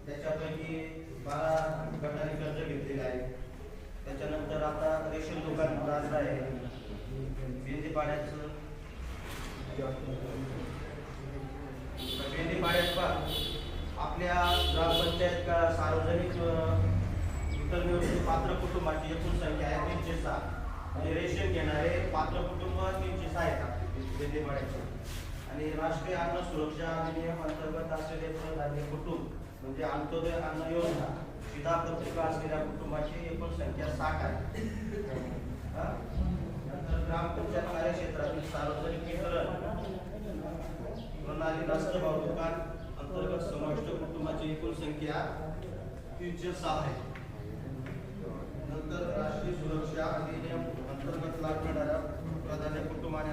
त्याच्यापैकी 12 गटांनी कर्ज घेतलेले आहे. त्याच्यानंतर आता रेशन दुकान लागलं आहे. मेंढीपाड्यात आपल्या ग्रामपंचायत का सार्वजनिक वितरण व्यवस्थेत पात्र कुटुंबाची एकूण संख्या आहे 306. म्हणजे रेशन घेणारे पात्र कुटुंब 306 आहेत मेंढीपाड्याचे. आणि राष्ट्रीय अन्न सुरक्षा अधिनियम अंतर्गत असलेले धान्य कुटुंब म्हणजे अंत्योदय अन्न योजना शिधापत्रिका असलेल्या कुटुंबाची एकूण संख्या 60 आहे. नंतर ग्रामपंचायत कार्यक्षेत्रातील सार्वजनिक वितरण प्रणाली राष्ट्रभाव दुकान अंतर्गत समाविष्ट कुटुंबाची एकूण संख्या 306 आहे. नंतर राष्ट्रीय सुरक्षा अधिनियम अंतर्गत लागणाऱ्या प्राधान्य कुटुंबाने